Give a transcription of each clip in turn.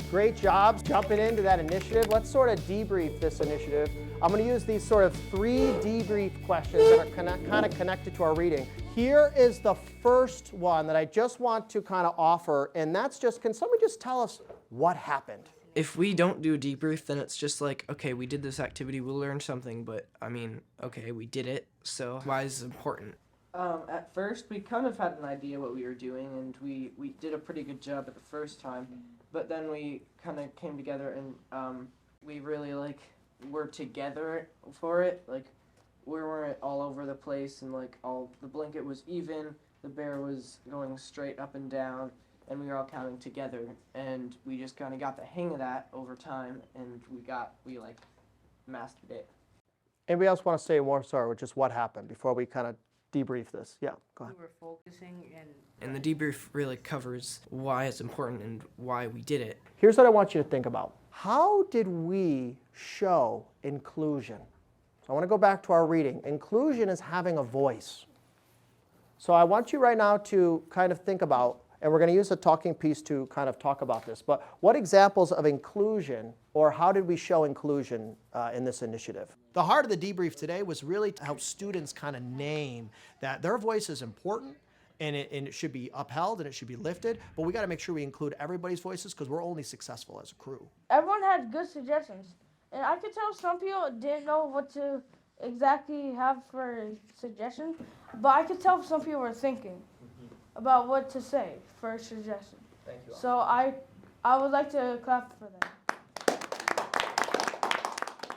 Great job jumping into that initiative. Let's sort of debrief this initiative. I'm going to use these sort of 3 debrief questions that are kind of connected to our reading. Here is the first one that I just want to kind of offer, and that's just, can somebody just tell us what happened? If we don't do a debrief, then it's just like, okay, we did this activity, we'll learn something, but I mean, okay, we did it, so why is it important? At first, we kind of had an idea what we were doing, and we did a pretty good job at the first time, but then we kind of came together and we really, like, were together for it. Like, we weren't all over the place, and, like, the blanket was even, the bear was going straight up and down, and we were all counting together, and we just kind of got the hang of that over time, and we mastered it. Anybody else want to say more, sorry, with just what happened before we kind of debrief this? Yeah, go ahead. We were focusing And the debrief really covers why it's important and why we did it. Here's what I want you to think about. How did we show inclusion? So I want to go back to our reading. Inclusion is having a voice. So I want you right now to kind of think about, and we're going to use a talking piece to kind of talk about this, but what examples of inclusion, or how did we show inclusion in this initiative? The heart of the debrief today was really to help students kind of name that their voice is important, and it should be upheld and it should be lifted, but we got to make sure we include everybody's voices because we're only successful as a crew. Everyone had good suggestions, and I could tell some people didn't know what to exactly have for suggestions, but I could tell some people were thinking about what to say for a suggestion. Thank you all. So I would like to clap for them.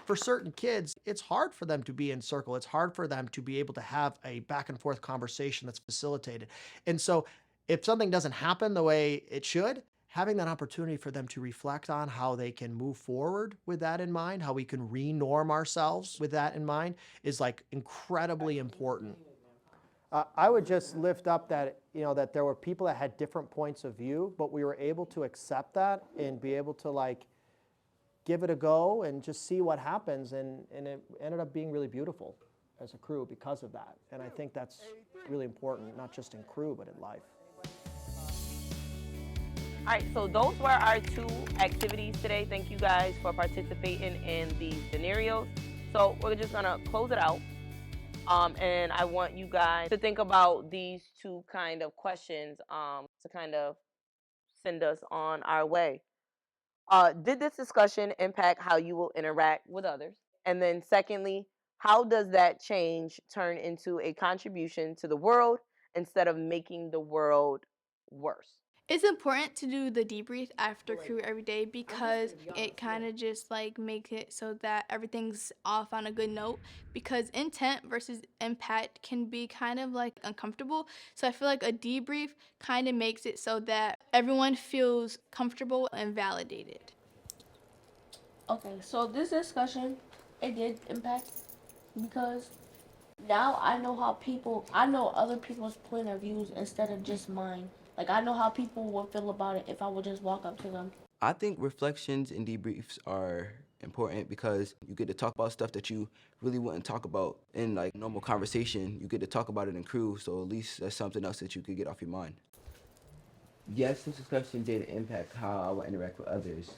For certain kids, it's hard for them to be in circle. It's hard for them to be able to have a back and forth conversation that's facilitated. And so if something doesn't happen the way it should, having that opportunity for them to reflect on how they can move forward with that in mind, how we can re-norm ourselves with that in mind, is like incredibly important. I would just lift up that, that there were people that had different points of view, but we were able to accept that and be able to like give it a go and just see what happens, and it ended up being really beautiful as a crew because of that. And I think that's really important, not just in crew, but in life. All right, so those were our 2 activities today. Thank you guys for participating in these scenarios. So we're just gonna close it out. And I want you guys to think about these 2 kind of questions to kind of send us on our way. Did this discussion impact how you will interact with others? And then secondly, how does that change turn into a contribution to the world instead of making the world worse? It's important to do the debrief after crew every day because it kind of just like makes it so that everything's off on a good note, because intent versus impact can be kind of like uncomfortable. So I feel like a debrief kind of makes it so that everyone feels comfortable and validated. Okay, so this discussion, it did impact because now I know other people's point of views instead of just mine. Like, I know how people would feel about it if I would just walk up to them. I think reflections and debriefs are important because you get to talk about stuff that you really wouldn't talk about in like normal conversation. You get to talk about it in crew, so at least that's something else that you could get off your mind. Yes, this discussion did impact how I would interact with others.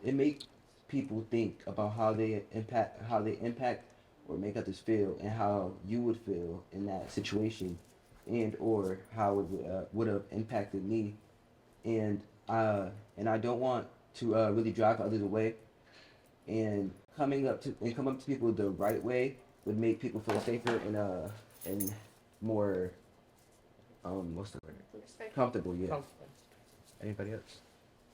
It makes people think about how they impact or make others feel, and how you would feel in that situation, and or how it would have impacted me, and I don't want to really drive others away, and come up to people the right way would make people feel safer and more what's the word? Comfortable. Yeah. Comfortable. Anybody else?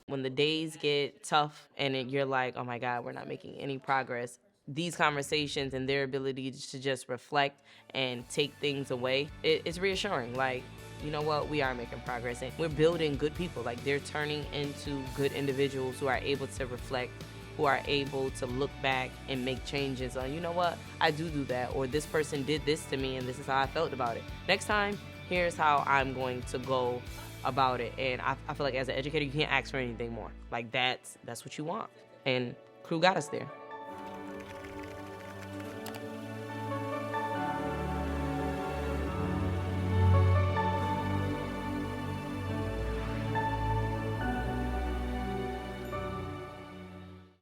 When the days get tough and you're like, oh my God, we're not making any progress, these conversations and their ability to just reflect and take things away, it's reassuring. Like, you know what, we are making progress and we're building good people. Like, they're turning into good individuals who are able to reflect, who are able to look back and make changes on, you know what, I do that, or this person did this to me and this is how I felt about it. Next time, here's how I'm going to go about it. And I feel like as an educator, you can't ask for anything more. Like, that's what you want. And crew got us there.